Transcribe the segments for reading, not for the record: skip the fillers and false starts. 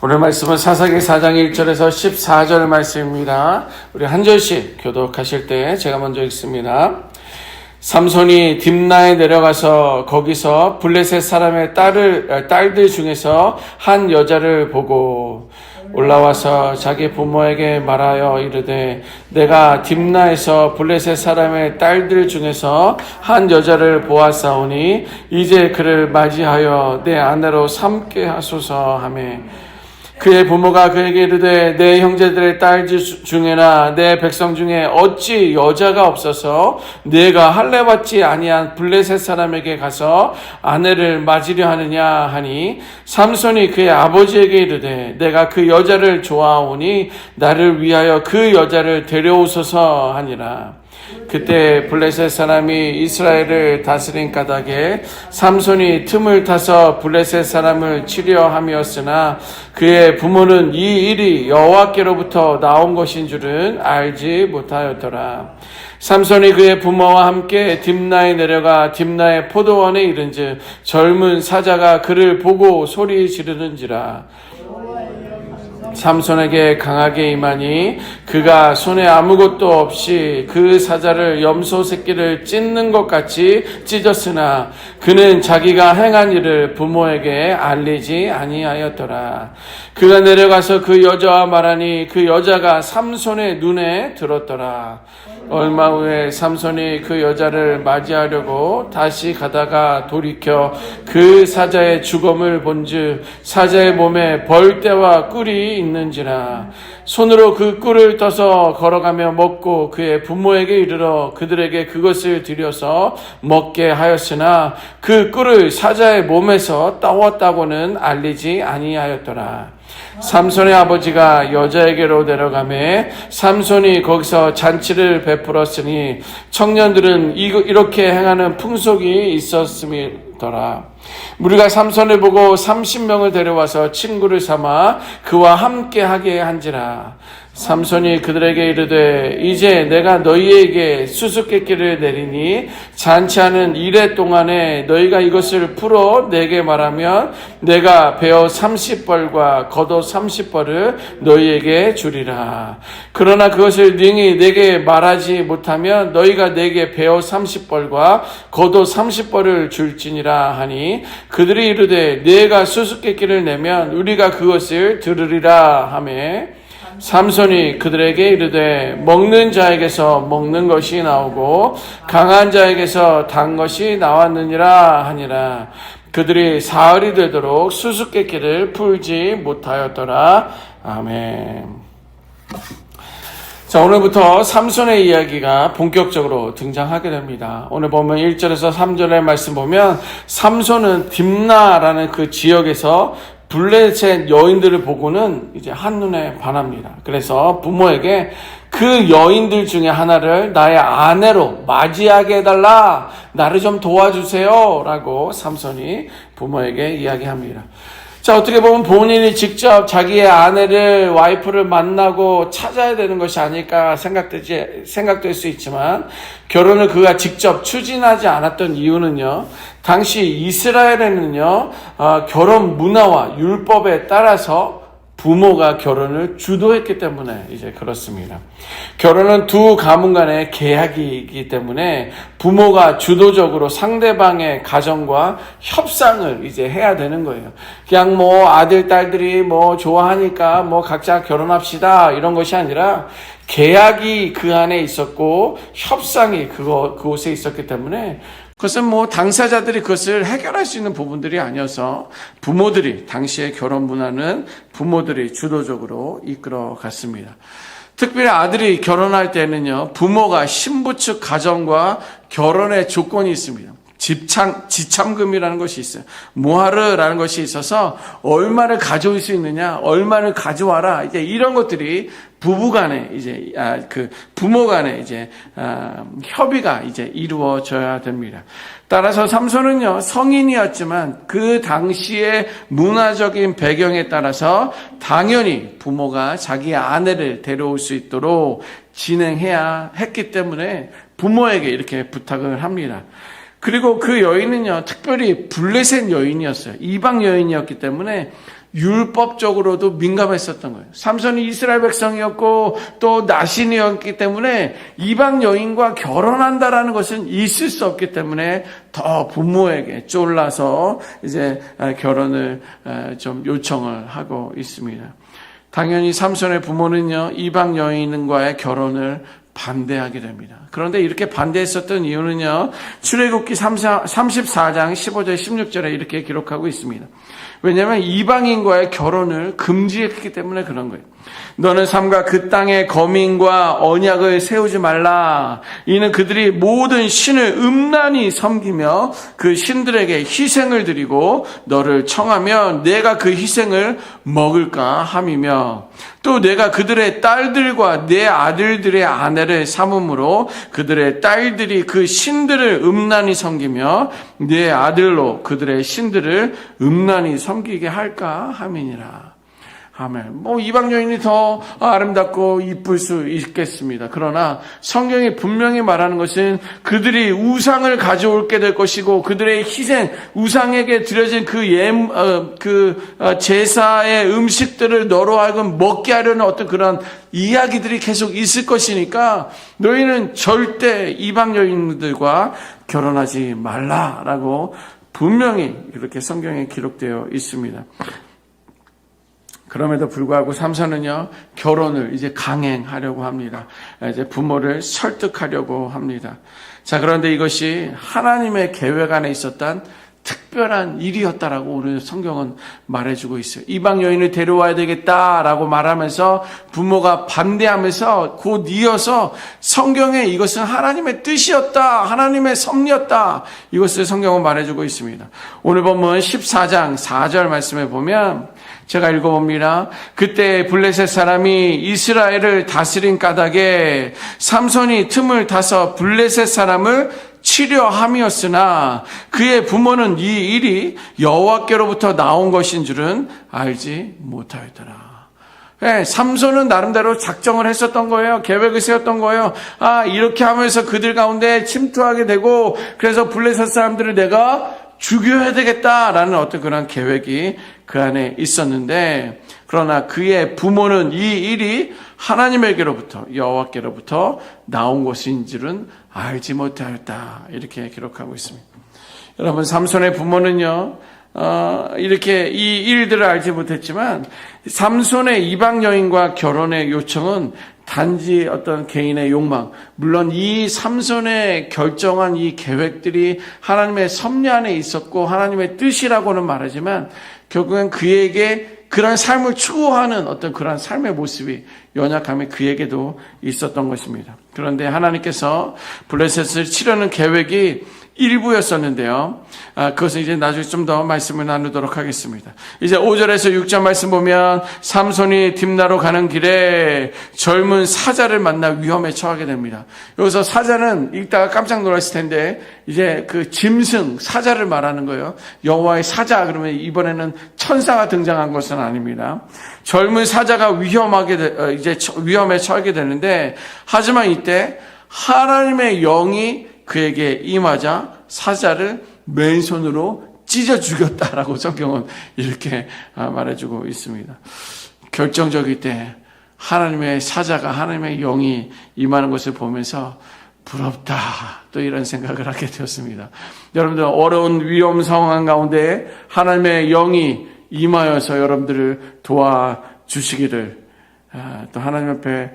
오늘 말씀은 사사기 4장 1절에서 14절 말씀입니다. 우리 한 절씩 교독하실 때 제가 먼저 읽습니다. 삼손이 딥나에 내려가서 거기서 블레셋 사람의 딸들 중에서 한 여자를 보고 올라와서 자기 부모에게 말하여 이르되 내가 딥나에서 블레셋 사람의 딸들 중에서 한 여자를 보았사오니 이제 그를 맞이하여 내 아내로 삼게 하소서 하매 그의 부모가 그에게 이르되 내 형제들의 딸 중에나 내 백성 중에 어찌 여자가 없어서 네가 할례 받지 아니한 블레셋 사람에게 가서 아내를 맞으려 하느냐 하니 삼손이 그의 아버지에게 이르되 내가 그 여자를 좋아하오니 나를 위하여 그 여자를 데려오소서 하니라. 그때 블레셋 사람이 이스라엘을 다스린 까닭에 삼손이 틈을 타서 블레셋 사람을 치려 함이었으나 그의 부모는 이 일이 여호와께로부터 나온 것인 줄은 알지 못하였더라. 삼손이 그의 부모와 함께 딥나에 내려가 딥나의 포도원에 이른즉 젊은 사자가 그를 보고 소리 지르는지라. 삼손에게 강하게 임하니 그가 손에 아무것도 없이 그 사자를 염소 새끼를 찢는 것 같이 찢었으나 그는 자기가 행한 일을 부모에게 알리지 아니하였더라. 그가 내려가서 그 여자와 말하니 그 여자가 삼손의 눈에 들었더라. 얼마 후에 삼손이 그 여자를 맞이하려고 다시 가다가 돌이켜 그 사자의 죽음을 본즉 사자의 몸에 벌떼와 꿀이 있는지라. 손으로 그 꿀을 떠서 걸어가며 먹고 그의 부모에게 이르러 그들에게 그것을 드려서 먹게 하였으나 그 꿀을 사자의 몸에서 따왔다고는 알리지 아니하였더라. 삼손의 아버지가 여자에게로 내려가매 삼손이 거기서 잔치를 베풀었으니 청년들은 이렇게 행하는 풍속이 있었음이더라. 무리가 삼손을 보고 30명을 데려와서 친구를 삼아 그와 함께 하게 한지라. 삼손이 그들에게 이르되 이제 내가 너희에게 수수께끼를 내리니 잔치하는 이래 동안에 너희가 이것을 풀어 내게 말하면 내가 베어 30벌과 겉옷 30벌을 너희에게 주리라. 그러나 그것을 능히 내게 말하지 못하면 너희가 내게 베어 30벌과 겉옷 30벌을 줄지니라 하니 그들이 이르되 네가 수수께끼를 내면 우리가 그것을 들으리라 하매 삼손이 그들에게 이르되 먹는 자에게서 먹는 것이 나오고 강한 자에게서 단 것이 나왔느니라 하니라. 그들이 사흘이 되도록 수수께끼를 풀지 못하였더라. 아멘. 자, 오늘부터 삼손의 이야기가 본격적으로 등장하게 됩니다. 오늘 보면 1절에서 3절의 말씀 보면 삼손은 딥나라는 그 지역에서 블레셋 여인들을 보고는 이제 한눈에 반합니다. 그래서 부모에게 그 여인들 중에 하나를 나의 아내로 맞이하게 해달라, 나를 좀 도와주세요 라고 삼손이 부모에게 이야기합니다. 자, 어떻게 보면 본인이 직접 자기의 아내를, 와이프를 만나고 찾아야 되는 것이 아닐까 생각될 수 있지만, 결혼을 그가 직접 추진하지 않았던 이유는요, 당시 이스라엘에는요, 결혼 문화와 율법에 따라서 부모가 결혼을 주도했기 때문에 이제 그렇습니다. 결혼은 두 가문 간의 계약이기 때문에 부모가 주도적으로 상대방의 가정과 협상을 이제 해야 되는 거예요. 그냥 아들, 딸들이 좋아하니까 각자 결혼합시다 이런 것이 아니라 계약이 그 안에 있었고 협상이 그곳에 있었기 때문에 그것은 당사자들이 그것을 해결할 수 있는 부분들이 아니어서 부모들이, 당시의 결혼 문화는 부모들이 주도적으로 이끌어 갔습니다. 특별히 아들이 결혼할 때는요, 부모가 신부 측 가정과 결혼의 조건이 있습니다. 지참금이라는 것이 있어요. 모하르라는 것이 있어서 얼마를 가져올 수 있느냐, 얼마를 가져와라. 이제 이런 것들이 부부간에 이제 부모간에 이제 협의가 이제 이루어져야 됩니다. 따라서 삼손은요, 성인이었지만 그 당시의 문화적인 배경에 따라서 당연히 부모가 자기 아내를 데려올 수 있도록 진행해야 했기 때문에 부모에게 이렇게 부탁을 합니다. 그리고 그 여인은요, 특별히 블레셋 여인이었어요. 이방 여인이었기 때문에 율법적으로도 민감했었던 거예요. 삼손이 이스라엘 백성이었고 또 나신이었기 때문에 이방 여인과 결혼한다라는 것은 있을 수 없기 때문에 더 부모에게 쫄라서 이제 결혼을 좀 요청을 하고 있습니다. 당연히 삼손의 부모는요, 이방 여인과의 결혼을 반대하게 됩니다. 그런데 이렇게 반대했었던 이유는요, 출애굽기 34장 15절 16절에 이렇게 기록하고 있습니다. 왜냐하면 이방인과의 결혼을 금지했기 때문에 그런 거예요. 너는 삼가 그 땅에 거민과 언약을 세우지 말라. 이는 그들이 모든 신을 음란히 섬기며 그 신들에게 희생을 드리고 너를 청하면 내가 그 희생을 먹을까 함이며 또 내가 그들의 딸들과 내 아들들의 아내를 삼음으로 그들의 딸들이 그 신들을 음란히 섬기며 내 아들로 그들의 신들을 음란히 섬기게 할까 함이니라. 아멘. 이방 여인이 더 아름답고 이쁠 수 있겠습니다. 그러나 성경이 분명히 말하는 것은 그들이 우상을 가져올게 될 것이고 그들의 희생, 우상에게 드려진 제사의 음식들을 너로 하여금 먹게 하려는 어떤 그런 이야기들이 계속 있을 것이니까 너희는 절대 이방 여인들과 결혼하지 말라라고 분명히 이렇게 성경에 기록되어 있습니다. 그럼에도 불구하고 삼손은요, 결혼을 이제 강행하려고 합니다. 이제 부모를 설득하려고 합니다. 자, 그런데 이것이 하나님의 계획 안에 있었던 특별한 일이었다라고 오늘 성경은 말해주고 있어요. 이방 여인을 데려와야 되겠다라고 말하면서 부모가 반대하면서 곧 이어서 성경에 이것은 하나님의 뜻이었다, 하나님의 섭리였다, 이것을 성경은 말해주고 있습니다. 오늘 본문 14장 4절 말씀에 보면 제가 읽어봅니다. 그때 블레셋 사람이 이스라엘을 다스린 까닭에 삼손이 틈을 타서 블레셋 사람을 치려 함이었으나 그의 부모는 이 일이 여호와께로부터 나온 것인 줄은 알지 못하였더라. 네, 삼손은 나름대로 작정을 했었던 거예요. 계획을 세웠던 거예요. 이렇게 하면서 그들 가운데 침투하게 되고 그래서 블레셋 사람들을 내가 죽여야 되겠다라는 어떤 그런 계획이 그 안에 있었는데 그러나 그의 부모는 이 일이 하나님에게로부터 여호와께로부터 나온 것인 줄은 알지 못하였다. 이렇게 기록하고 있습니다. 여러분, 삼손의 부모는요, 이렇게 이 일들을 알지 못했지만 삼손의 이방 여인과 결혼의 요청은 단지 어떤 개인의 욕망, 물론 이 삼손의 결정한 이 계획들이 하나님의 섭리 안에 있었고 하나님의 뜻이라고는 말하지만 결국엔 그에게 그런 삶을 추구하는 어떤 그런 삶의 모습이 연약함이 그에게도 있었던 것입니다. 그런데 하나님께서 블레셋을 치려는 계획이 일부였었는데요. 그것은 이제 나중에 좀 더 말씀을 나누도록 하겠습니다. 이제 5절에서 6절 말씀 보면 삼손이 딥나로 가는 길에 젊은 사자를 만나 위험에 처하게 됩니다. 여기서 사자는 읽다가 깜짝 놀랐을 텐데 이제 그 짐승, 사자를 말하는 거예요. 여호와의 사자 그러면 이번에는 천사가 등장한 것은 아닙니다. 젊은 사자가 위험에 처하게 되는데 하지만 이때 하나님의 영이 그에게 임하자 사자를 맨손으로 찢어 죽였다라고 성경은 이렇게 말해주고 있습니다. 결정적일 때 하나님의 사자가 하나님의 영이 임하는 것을 보면서 부럽다 또 이런 생각을 하게 되었습니다. 여러분들 어려운 위험 상황 가운데 하나님의 영이 임하여서 여러분들을 도와주시기를 또 하나님 앞에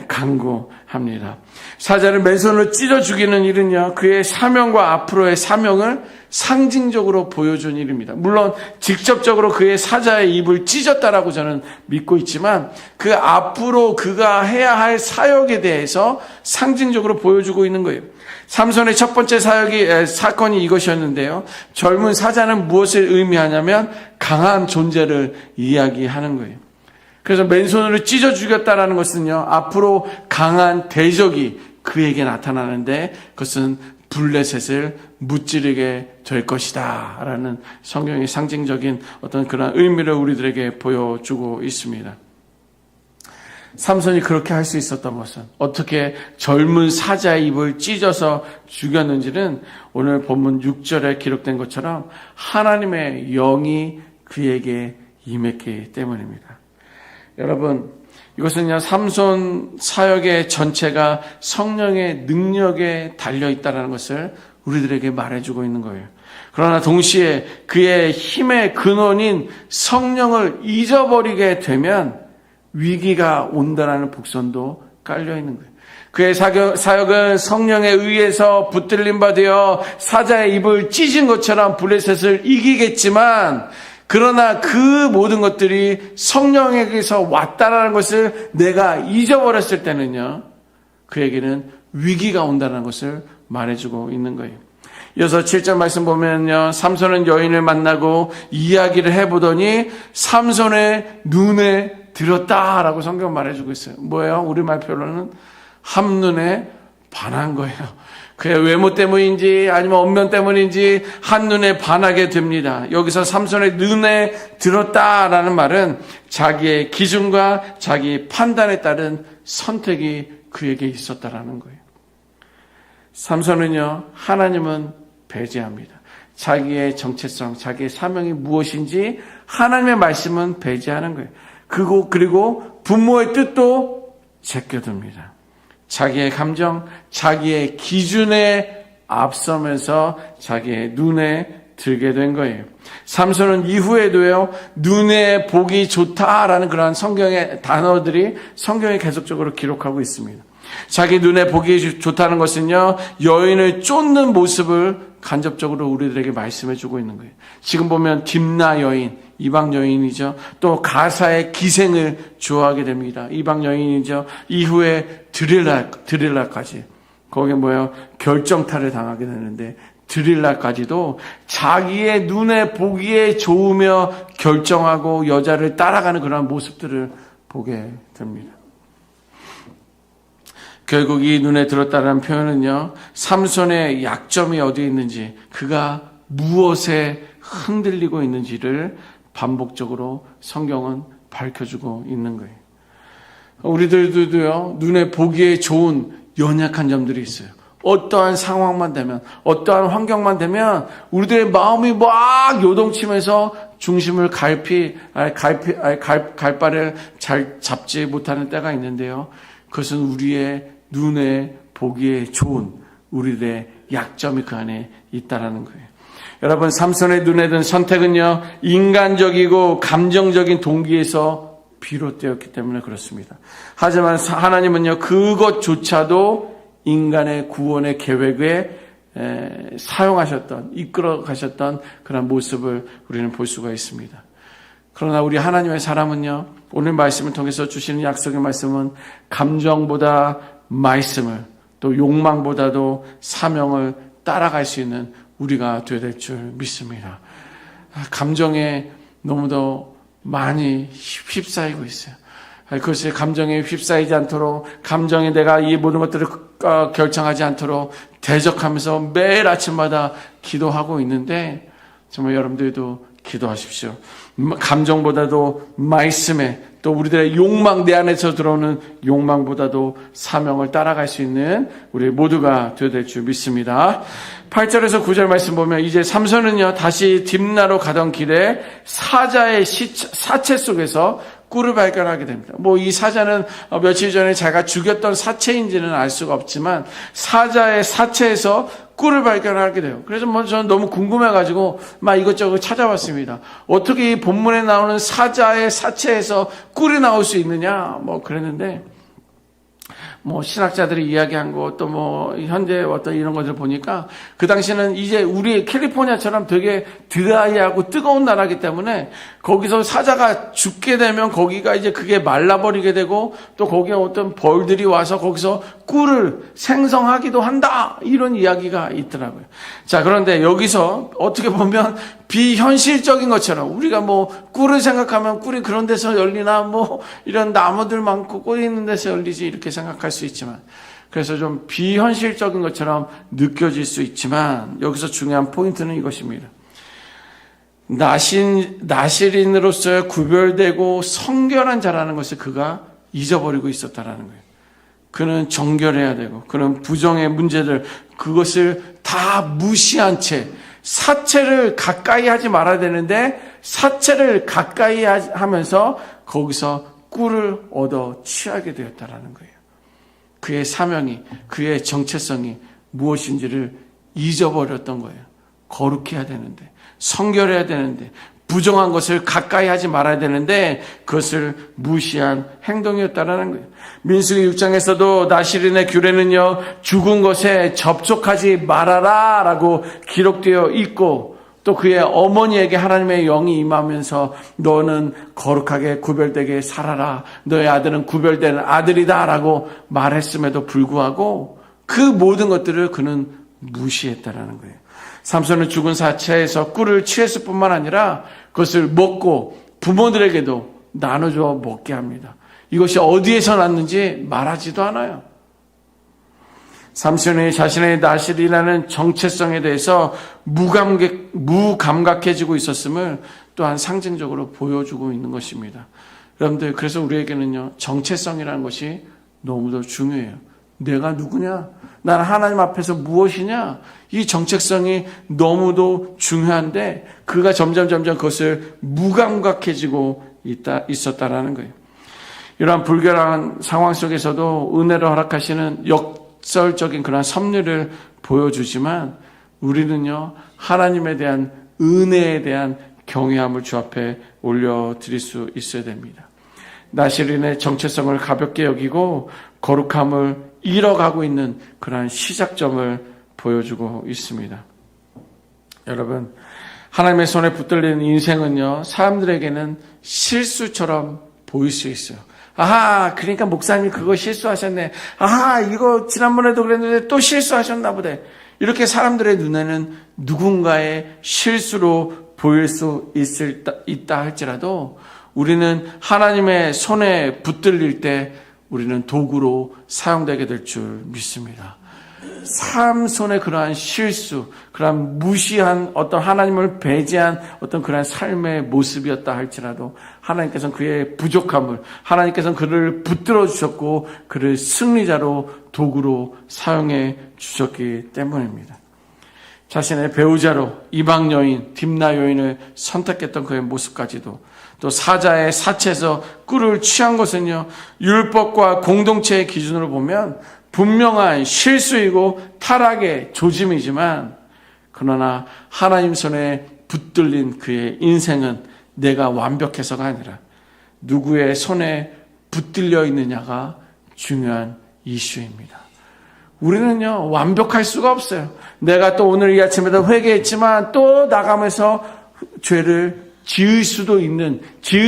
간구합니다. 사자를 맨손으로 찢어 죽이는 일은요, 그의 사명과 앞으로의 사명을 상징적으로 보여준 일입니다. 물론 직접적으로 그의 사자의 입을 찢었다라고 저는 믿고 있지만 그 앞으로 그가 해야 할 사역에 대해서 상징적으로 보여주고 있는 거예요. 삼손의 첫 번째 사건이 이것이었는데요. 젊은 사자는 무엇을 의미하냐면 강한 존재를 이야기하는 거예요. 그래서 맨손으로 찢어 죽였다라는 것은요, 앞으로 강한 대적이 그에게 나타나는데 그것은 블레셋을 무찌르게 될 것이다 라는 성경의 상징적인 어떤 그런 의미를 우리들에게 보여주고 있습니다. 삼손이 그렇게 할 수 있었던 것은 어떻게 젊은 사자의 입을 찢어서 죽였는지는 오늘 본문 6절에 기록된 것처럼 하나님의 영이 그에게 임했기 때문입니다. 여러분, 이것은요, 삼손 사역의 전체가 성령의 능력에 달려있다는 것을 우리들에게 말해주고 있는 거예요. 그러나 동시에 그의 힘의 근원인 성령을 잊어버리게 되면 위기가 온다라는 복선도 깔려있는 거예요. 그의 사역은 성령에 의해서 붙들림 받아 사자의 입을 찢은 것처럼 블레셋을 이기겠지만, 그러나 그 모든 것들이 성령에게서 왔다라는 것을 내가 잊어버렸을 때는요, 그에게는 위기가 온다는 것을 말해주고 있는 거예요. 이어서 7절 말씀 보면요, 삼손은 여인을 만나고 이야기를 해보더니 삼손의 눈에 들었다라고 성경 말해주고 있어요. 뭐예요? 우리말 표현은 한눈에 반한 거예요. 그의 외모 때문인지 아니면 언면 때문인지 한눈에 반하게 됩니다. 여기서 삼손의 눈에 들었다라는 말은 자기의 기준과 자기 판단에 따른 선택이 그에게 있었다라는 거예요. 삼손은요, 하나님은 배제합니다. 자기의 정체성, 자기의 사명이 무엇인지 하나님의 말씀은 배제하는 거예요. 그리고 부모의 뜻도 제껴둡니다. 자기의 감정, 자기의 기준에 앞서면서 자기의 눈에 들게 된 거예요. 삼손은 이후에도요, 눈에 보기 좋다라는 그런 성경의 단어들이 성경에 계속적으로 기록하고 있습니다. 자기 눈에 보기 좋다는 것은요, 여인을 쫓는 모습을 간접적으로 우리들에게 말씀해주고 있는 거예요. 지금 보면 딥나 여인, 이방 여인이죠. 또 가사의 기생을 좋아하게 됩니다. 이방 여인이죠. 이후에 드릴라까지. 거기에 뭐예요? 결정타를 당하게 되는데, 드릴라까지도 자기의 눈에 보기에 좋으며 결정하고 여자를 따라가는 그런 모습들을 보게 됩니다. 결국 이 눈에 들었다는 표현은요, 삼손의 약점이 어디에 있는지, 그가 무엇에 흔들리고 있는지를 반복적으로 성경은 밝혀주고 있는 거예요. 우리들도요, 눈에 보기에 좋은 연약한 점들이 있어요. 어떠한 상황만 되면, 어떠한 환경만 되면 우리들의 마음이 막 요동치면서 중심을 갈 바를 잘 잡지 못하는 때가 있는데요, 그것은 우리의 눈에 보기에 좋은 우리들의 약점이 그 안에 있다라는 거예요. 여러분, 삼손의 눈에 든 선택은요, 인간적이고 감정적인 동기에서 비롯되었기 때문에 그렇습니다. 하지만 하나님은요, 그것조차도 인간의 구원의 계획에 사용하셨던, 이끌어 가셨던 그런 모습을 우리는 볼 수가 있습니다. 그러나 우리 하나님의 사람은요, 오늘 말씀을 통해서 주시는 약속의 말씀은 감정보다 말씀을, 또 욕망보다도 사명을 따라갈 수 있는 우리가 되어야 될 줄 믿습니다. 감정에 너무도 많이 휩싸이고 있어요. 그것이 감정에 휩싸이지 않도록, 감정에 내가 이 모든 것들을 결정하지 않도록 대적하면서 매일 아침마다 기도하고 있는데, 정말 여러분들도 기도하십시오. 감정보다도 말씀에, 또 우리들의 욕망, 내 안에서 들어오는 욕망보다도 사명을 따라갈 수 있는 우리 모두가 되어야 될 줄 믿습니다. 8절에서 9절 말씀 보면, 이제 삼손은요, 다시 딥나로 가던 길에 사자의 사체 속에서 꿀을 발견하게 됩니다. 이 사자는 며칠 전에 자기가 죽였던 사체인지는 알 수가 없지만 사자의 사체에서 꿀을 발견하게 돼요. 그래서 저는 너무 궁금해가지고 막 이것저것 찾아봤습니다. 어떻게 이 본문에 나오는 사자의 사체에서 꿀이 나올 수 있느냐 그랬는데, 신학자들이 이야기한 거, 또 현재 어떤 이런 것들 보니까, 그 당시에는 이제 우리 캘리포니아처럼 되게 드라이하고 뜨거운 나라이기 때문에, 거기서 사자가 죽게 되면 거기가 이제 그게 말라버리게 되고, 또 거기에 어떤 벌들이 와서 거기서 꿀을 생성하기도 한다, 이런 이야기가 있더라고요. 자, 그런데 여기서 어떻게 보면 비현실적인 것처럼, 우리가 꿀을 생각하면 꿀이 그런 데서 열리나, 이런 나무들 많고 꿀이 있는 데서 열리지, 이렇게 생각할 수 있지만, 그래서 좀 비현실적인 것처럼 느껴질 수 있지만, 여기서 중요한 포인트는 이것입니다. 나실인으로서 구별되고 성결한 자라는 것을 그가 잊어버리고 있었다라는 거예요. 그는 정결해야 되고, 그는 부정의 문제들, 그것을 다 무시한 채, 사체를 가까이 하지 말아야 되는데 사체를 가까이 하면서 거기서 꿀을 얻어 취하게 되었다라는 거예요. 그의 사명이, 그의 정체성이 무엇인지를 잊어버렸던 거예요. 거룩해야 되는데, 성결해야 되는데, 부정한 것을 가까이 하지 말아야 되는데 그것을 무시한 행동이었다라는 거예요. 민수기 6장에서도 나실인의 규례는요, 죽은 것에 접촉하지 말아라 라고 기록되어 있고, 또 그의 어머니에게 하나님의 영이 임하면서 너는 거룩하게 구별되게 살아라, 너의 아들은 구별되는 아들이다 라고 말했음에도 불구하고 그 모든 것들을 그는 무시했다라는 거예요. 삼손은 죽은 사체에서 꿀을 취했을 뿐만 아니라 그것을 먹고 부모들에게도 나눠줘 먹게 합니다. 이것이 어디에서 났는지 말하지도 않아요. 삼손이 자신의 나실이라는 정체성에 대해서 무감각해지고 있었음을 또한 상징적으로 보여주고 있는 것입니다. 여러분들, 그래서 우리에게는요, 정체성이라는 것이 너무도 중요해요. 내가 누구냐? 나는 하나님 앞에서 무엇이냐? 이 정체성이 너무도 중요한데 그가 점점 그것을 무감각해지고 있었다라는 거예요. 이러한 불결한 상황 속에서도 은혜를 허락하시는 역설적인 그런 섭리를 보여주지만 우리는요, 하나님에 대한 은혜에 대한 경외함을 주 앞에 올려드릴 수 있어야 됩니다. 나실인의 정체성을 가볍게 여기고 거룩함을 잃어가고 있는 그러한 시작점을 보여주고 있습니다. 여러분, 하나님의 손에 붙들린 인생은요, 사람들에게는 실수처럼 보일 수 있어요. 아하, 그러니까 목사님이 그거 실수하셨네. 아하, 이거 지난번에도 그랬는데 또 실수하셨나 보네. 이렇게 사람들의 눈에는 누군가의 실수로 보일 수 있다 할지라도 우리는 하나님의 손에 붙들릴 때 우리는 도구로 사용되게 될 줄 믿습니다. 삼손의 그러한 실수, 그러한 무시한 어떤 하나님을 배제한 어떤 그러한 삶의 모습이었다 할지라도 하나님께서는 그의 부족함을, 하나님께서는 그를 붙들어 주셨고 그를 승리자로 도구로 사용해 주셨기 때문입니다. 자신의 배우자로 이방 여인 딥나 여인을 선택했던 그의 모습까지도, 또 사자의 사체에서 꿀을 취한 것은요, 율법과 공동체의 기준으로 보면 분명한 실수이고 타락의 조짐이지만, 그러나 하나님 손에 붙들린 그의 인생은 내가 완벽해서가 아니라 누구의 손에 붙들려 있느냐가 중요한 이슈입니다. 우리는요, 완벽할 수가 없어요. 내가 또 오늘 이 아침에도 회개했지만 또 나가면서 죄를 지을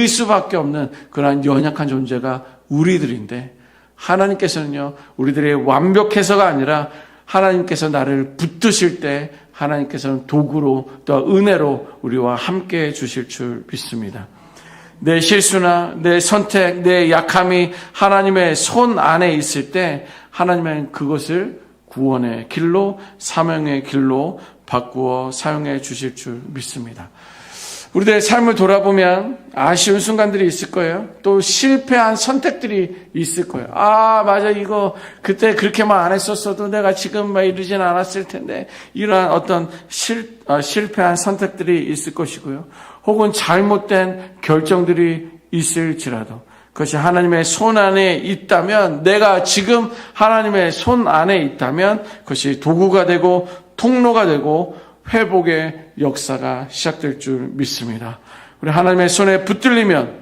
수밖에 없는 그러한 연약한 존재가 우리들인데, 하나님께서는요, 우리들의 완벽해서가 아니라 하나님께서 나를 붙드실 때 하나님께서는 도구로 또 은혜로 우리와 함께 해 주실 줄 믿습니다. 내 실수나 내 선택, 내 약함이 하나님의 손 안에 있을 때 하나님은 그것을 구원의 길로, 사명의 길로 바꾸어 사용해 주실 줄 믿습니다. 우리들의 삶을 돌아보면 아쉬운 순간들이 있을 거예요. 또 실패한 선택들이 있을 거예요. 아, 맞아, 이거 그때 그렇게만 안 했었어도 내가 지금 막 이러진 않았을 텐데, 이러한 어떤 실패한 선택들이 있을 것이고요. 혹은 잘못된 결정들이 있을지라도 그것이 하나님의 손 안에 있다면, 내가 지금 하나님의 손 안에 있다면 그것이 도구가 되고 통로가 되고 회복의 역사가 시작될 줄 믿습니다. 우리 하나님의 손에 붙들리면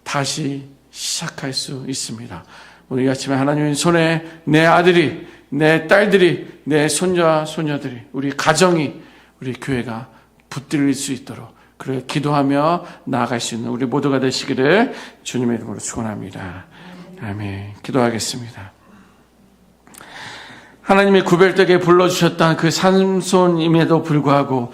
다시 시작할 수 있습니다. 오늘 이 아침에 하나님의 손에 내 아들이, 내 딸들이, 내 손자와 소녀들이, 우리 가정이, 우리 교회가 붙들릴 수 있도록 그렇게 기도하며 나아갈 수 있는 우리 모두가 되시기를 주님의 이름으로 축원합니다. 아멘. 기도하겠습니다. 하나님이 구별되게 불러주셨던 그 삼손임에도 불구하고